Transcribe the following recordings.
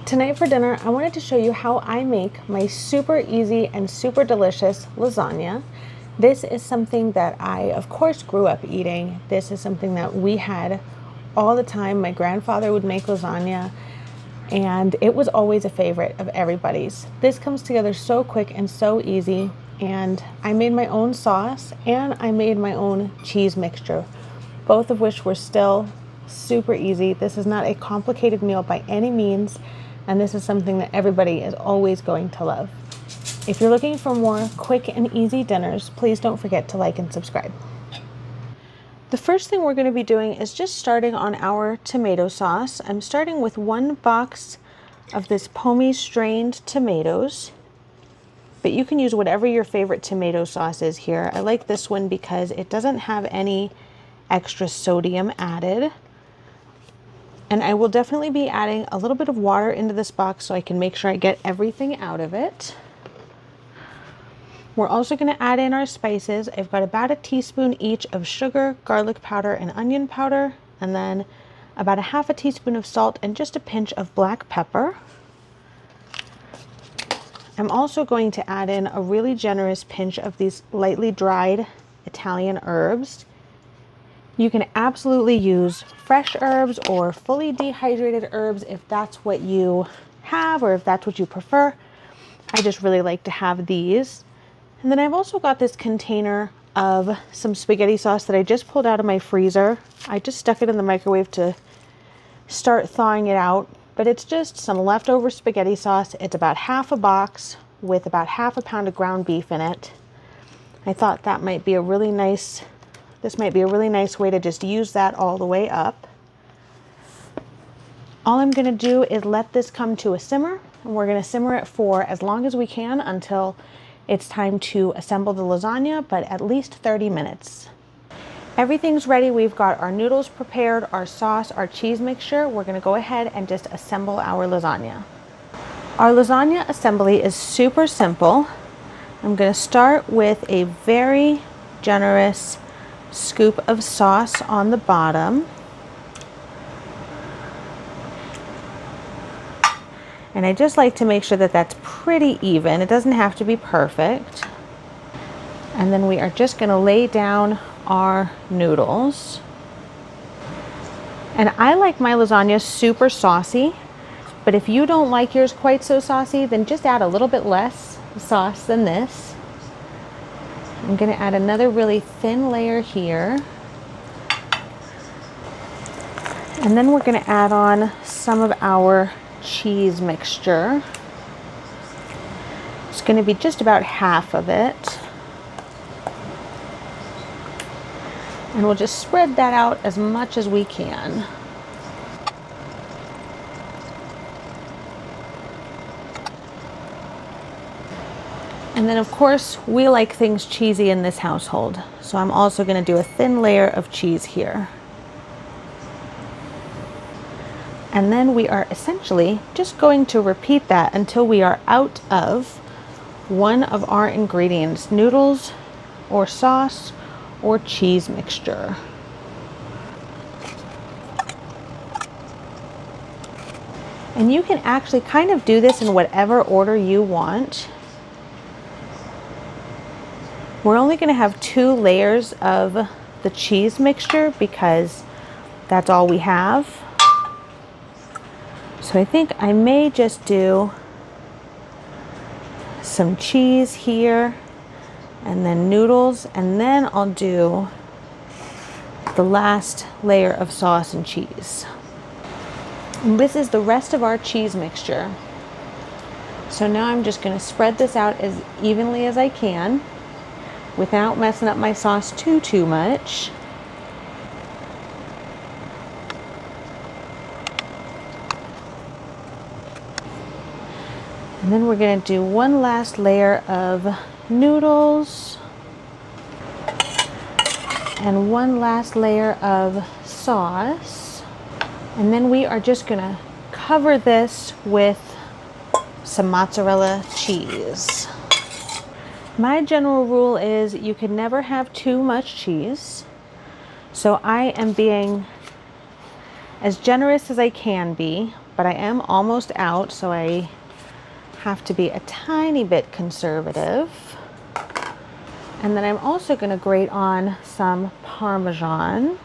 Tonight for dinner, I wanted to show you how I make my super easy and super delicious lasagna. This is something that I, of course, grew up eating. This is something that we had all the time. My grandfather would make lasagna, and it was always a favorite of everybody's. This comes together so quick and so easy, and I made my own sauce and I made my own cheese mixture, both of which were still super easy. This is not a complicated meal by any means, and this is something that everybody is always going to love. If you're looking for more quick and easy dinners, please don't forget to like and subscribe. The first thing we're going to be doing is just starting on our tomato sauce. I'm starting with 1 box of this Pomi strained tomatoes, but you can use whatever your favorite tomato sauce is here. I like this one because it doesn't have any extra sodium added. And I will definitely be adding a little bit of water into this box so I can make sure I get everything out of it. We're also going to add in our spices. I've got about 1 teaspoon each of sugar, garlic powder, and onion powder, and then about 1/2 teaspoon of salt and just a pinch of black pepper. I'm also going to add in a really generous pinch of these lightly dried Italian herbs. You can absolutely use fresh herbs or fully dehydrated herbs if that's what you have or if that's what you prefer. I just really like to have these. And then I've also got this container of some spaghetti sauce that I just pulled out of my freezer. I just stuck it in the microwave to start thawing it out, but it's just some leftover spaghetti sauce. It's about 1/2 box with about 1/2 pound of ground beef in it. I thought that might be a really nice This might be a really nice way to just use that all the way up. All I'm going to do is let this come to a simmer, and we're going to simmer it for as long as we can until it's time to assemble the lasagna, but at least 30 minutes. Everything's ready. We've got our noodles prepared, our sauce, our cheese mixture. We're going to go ahead and just assemble our lasagna. Our lasagna assembly is super simple. I'm going to start with a very generous scoop of sauce on the bottom, and I just like to make sure that that's pretty even. It doesn't have to be perfect. And then we are just going to lay down our noodles, and I like my lasagna super saucy, but if you don't like yours quite so saucy, then just add a little bit less sauce than this. I'm going to add another really thin layer here. And then we're going to add on some of our cheese mixture. It's going to be just about 1/2 of it. And we'll just spread that out as much as we can. And then of course, we like things cheesy in this household. So I'm also going to do a thin layer of cheese here. And then we are essentially just going to repeat that until we are out of one of our ingredients, noodles or sauce or cheese mixture. And you can actually kind of do this in whatever order you want. We're only going to have 2 layers of the cheese mixture because that's all we have. So I think I may just do some cheese here and then noodles, and then I'll do the last layer of sauce and cheese. And this is the rest of our cheese mixture. So now I'm just going to spread this out as evenly as I can, without messing up my sauce too much. And then we're going to do one last layer of noodles and one last layer of sauce. And then we are just going to cover this with some mozzarella cheese. My general rule is you can never have too much cheese. So I am being as generous as I can be but I am almost out, so I have to be a tiny bit conservative. And then I'm also going to grate on some Parmesan.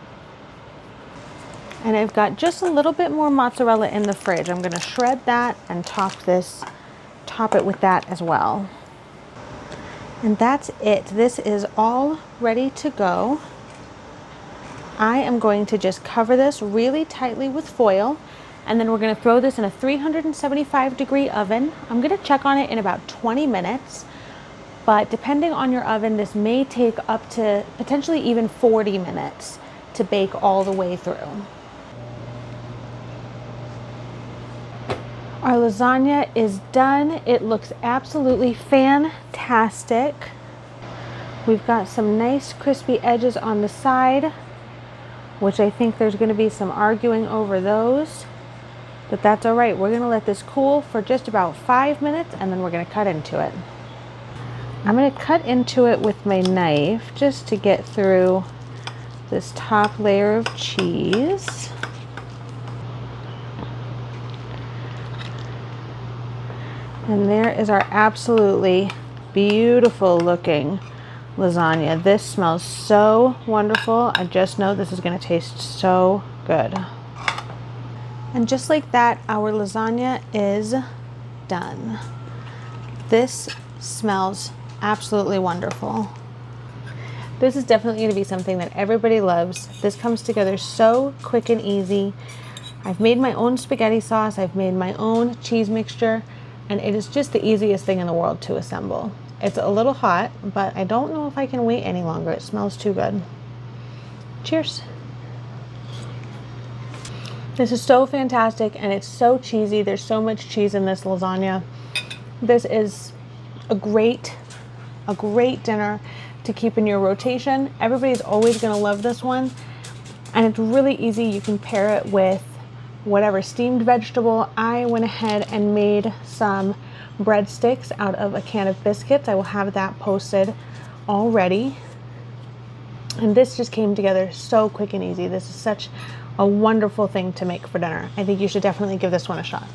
And I've got just a little bit more mozzarella in the fridge. I'm going to shred that and top it with that as well. And that's it. This is all ready to go. I am going to just cover this really tightly with foil, and then we're going to throw this in a 375-degree oven. I'm going to check on it in about 20 minutes, but depending on your oven, this may take up to potentially even 40 minutes to bake all the way through. Our lasagna is done. It looks absolutely fantastic. We've got some nice crispy edges on the side, which I think there's going to be some arguing over those, but that's all right. We're going to let this cool for just about 5 minutes, and then we're going to cut into it. I'm going to cut into it with my knife just to get through this top layer of cheese. And there is our absolutely beautiful looking lasagna. This smells so wonderful. I just know this is going to taste so good. And just like that, our lasagna is done. This smells absolutely wonderful. This is definitely going to be something that everybody loves. This comes together so quick and easy. I've made my own spaghetti sauce. I've made my own cheese mixture, and it is just the easiest thing in the world to assemble. It's a little hot, but I don't know if I can wait any longer. It smells too good. Cheers. This is so fantastic, and it's so cheesy. There's so much cheese in this lasagna. This is a great dinner to keep in your rotation. Everybody's always going to love this one, and it's really easy. You can pair it with whatever steamed vegetable. I went ahead and made some breadsticks out of a can of biscuits. I will have that posted already. And this just came together so quick and easy. This is such a wonderful thing to make for dinner. I think you should definitely give this one a shot.